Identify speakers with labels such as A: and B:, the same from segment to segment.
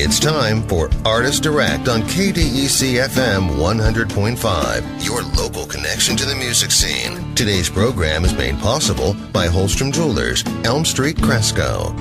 A: It's time for Artist Direct on KDEC FM 100.5, your local connection to the music scene. Today's program is made possible by Holstrom Jewelers, Elm Street, Cresco.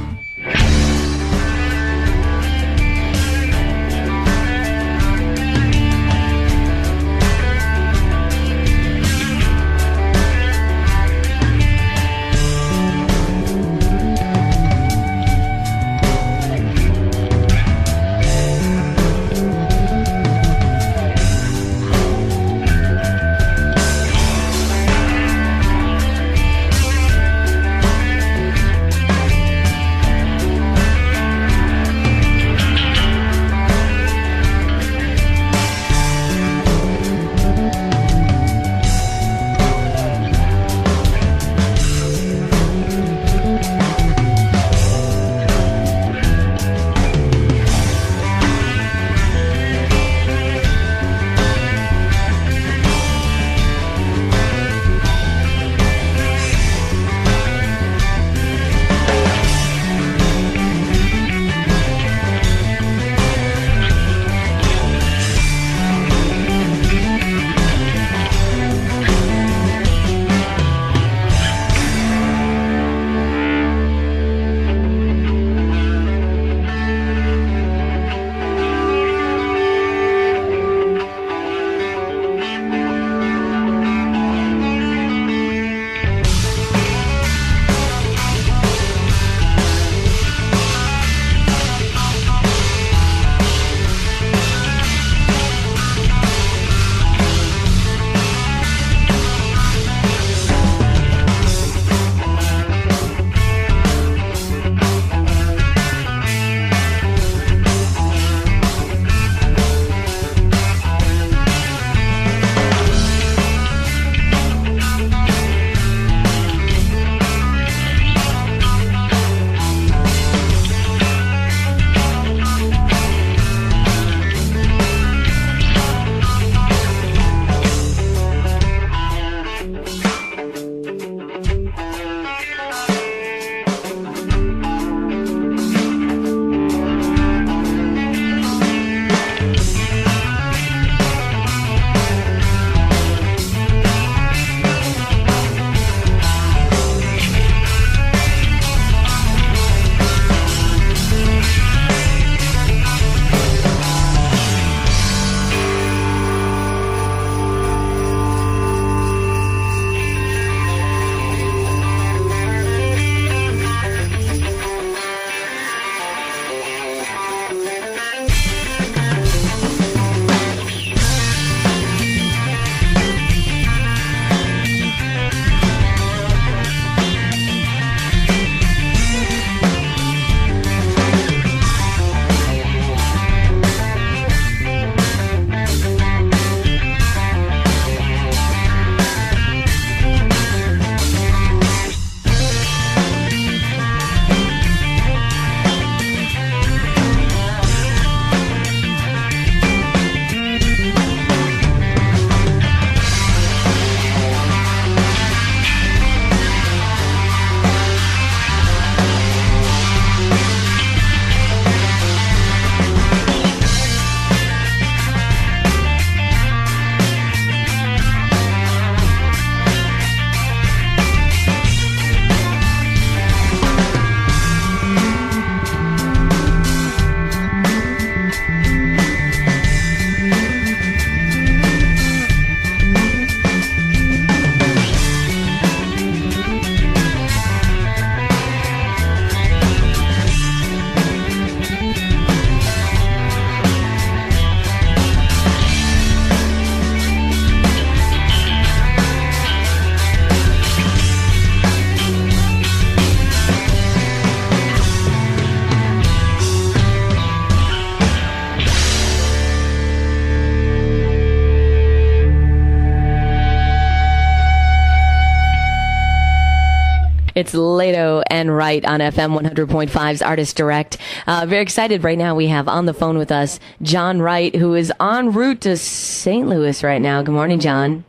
B: It's Lehto and Wright on FM 100.5's Artist Direct. Very excited right now. We have on the phone with us John Wright, who is en route to St. Louis right now. Good morning, John.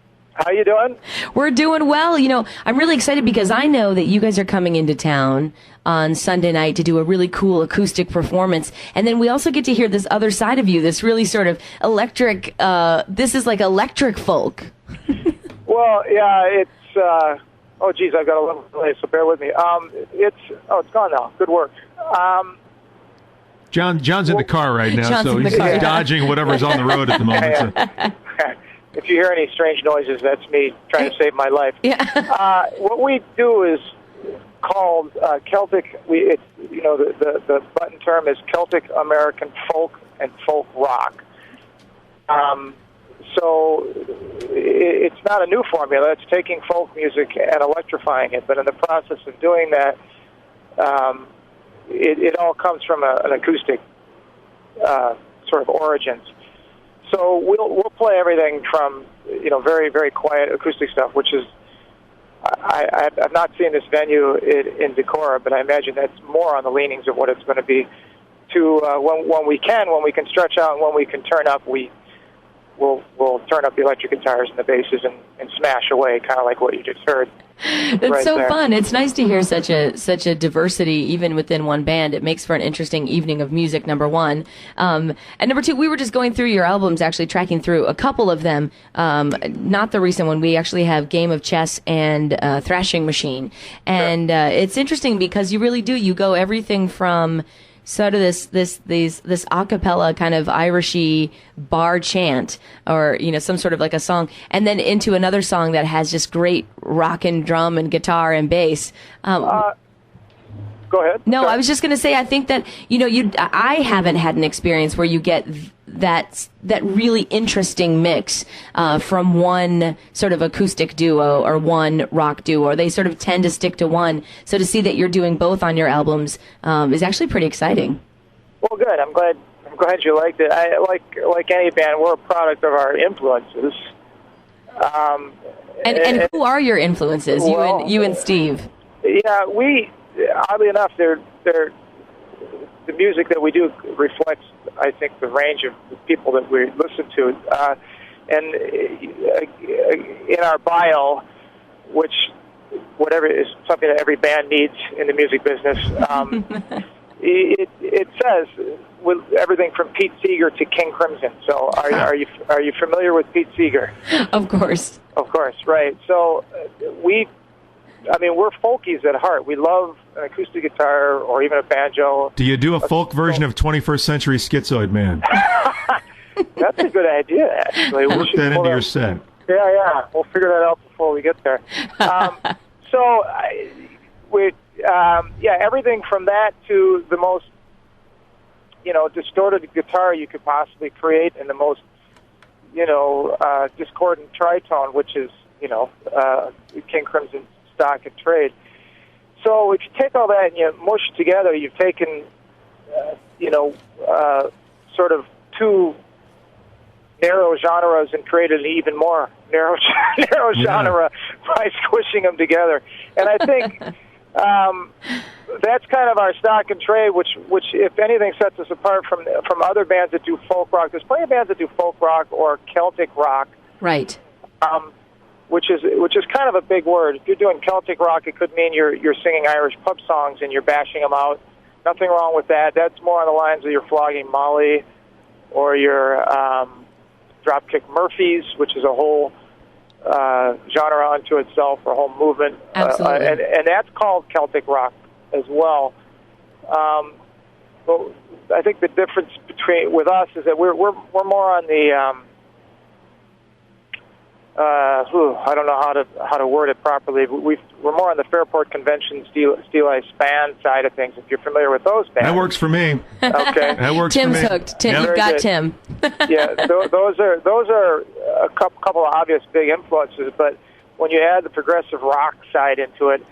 C: How you doing?
B: We're doing well. I'm really excited because I know that you guys are coming into town on Sunday night to do a really cool acoustic performance. And then we also get to hear this other side of you, this really sort of electric, this is like electric folk.
C: Well, yeah, it's, oh, geez, I've got a little delay, so bear with me. It's gone now. Good work.
D: John's in the car right now, so he's dodging whatever's on the road at the moment.
C: If you hear any strange noises, that's me trying to save my life.
B: Yeah.
C: What we do is called Celtic. The button term is Celtic American folk and folk rock. So it's not a new formula. It's taking folk music and electrifying it. But in the process of doing that, it all comes from an acoustic sort of origins. So we'll play everything from very, very quiet acoustic stuff, which is I've not seen this venue in Decorah, but I imagine that's more on the leanings of what it's going to be. To when we can stretch out and when we can turn up, we'll turn up the electric guitars and the basses and smash away, kind of like what you just heard.
B: That's
C: right
B: so
C: there.
B: fun. It's nice to hear such a diversity even within one band. It makes for an interesting evening of music, number one. And number two, we were just going through your albums, actually tracking through a couple of them. Not the recent one. We actually have Game of Chess and Thrashing Machine. And it's interesting because you really do. You go everything from sort of this a cappella kind of Irishy bar chant, or some sort of like a song, and then into another song that has just great rock and drum and guitar and bass.
C: Go ahead.
B: No, I was just going to say, I think that I haven't had an experience where you get that really interesting mix from one sort of acoustic duo or one rock duo, or they sort of tend to stick to one. So to see that you're doing both on your albums is actually pretty exciting.
C: Well, good. I'm glad you liked it. I like any band, we're a product of our influences.
B: And who are your influences?
C: Well,
B: you and Steve.
C: Yeah, we oddly enough, the music that we do reflects, I think, the range of people that we listen to. And in our bio, which whatever is something that every band needs in the music business, it says with everything from Pete Seeger to King Crimson. So are you familiar with Pete Seeger?
B: Of course.
C: Of course, right. So we're folkies at heart. We love an acoustic guitar or even a banjo.
D: Do you do a folk version of 21st Century Schizoid Man?
C: That's a good idea, actually.
D: Work that into your set.
C: Yeah. We'll figure that out before we get there. Everything from that to the most, distorted guitar you could possibly create, and the most, discordant tritone, which is, King Crimson's stock and trade. So if you take all that and you mush it together, you've taken, sort of two narrow genres and created an even more narrow genre by squishing them together. And I think that's kind of our stock and trade, which if anything sets us apart from other bands that do folk rock. There's plenty of bands that do folk rock or Celtic rock,
B: right?
C: Which is kind of a big word. If you're doing Celtic rock, it could mean you're singing Irish pub songs and you're bashing them out. Nothing wrong with that. That's more on the lines of your Flogging Molly or your Dropkick Murphys, which is a whole genre unto itself, or a whole movement.
B: Absolutely.
C: And that's called Celtic rock as well. But I think the difference with us is that we're more on the I don't know how to word it properly. But we're more on the Fairport Convention Steel Span side of things. If you're familiar with those bands,
D: that works for me.
C: Okay,
D: that works
B: Tim's
D: for me.
B: hooked. Tim,
D: Yep.
B: you've got
C: good.
B: Tim.
C: Yeah, those are a couple of obvious big influences. But when you add the progressive rock side into it,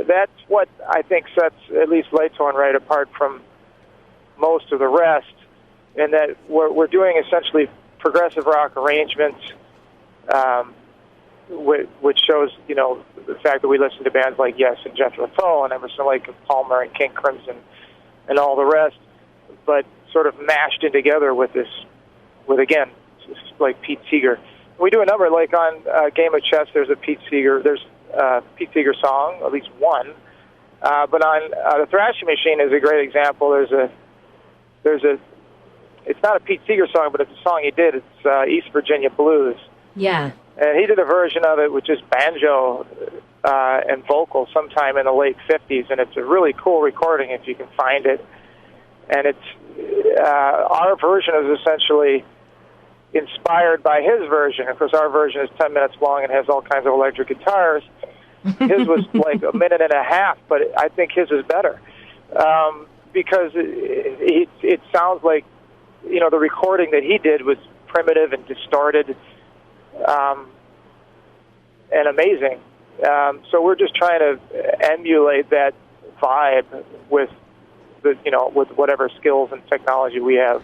C: that's what I think sets at least Lehto Wright apart from most of the rest. In that we're doing essentially progressive rock arrangements. Which shows, the fact that we listen to bands like Yes and Jethro Tull and Emerson, Lake and Palmer and King Crimson and all the rest, but sort of mashed in together with again, like Pete Seeger. we do a number, like on Game of Chess, there's a Pete Seeger song, at least one. But on the Thrashing Machine is a great example. It's not a Pete Seeger song, but it's a song he did. It's East Virginia Blues.
B: Yeah.
C: And he did a version of it with just banjo and vocals sometime in the late 50s, and it's a really cool recording if you can find it. And it's our version is essentially inspired by his version. Of course, our version is 10 minutes long and has all kinds of electric guitars. His was like a minute and a half, but I think his is better because it sounds like, you know, the recording that he did was primitive and distorted and amazing. So we're just trying to emulate that vibe with with whatever skills and technology we have,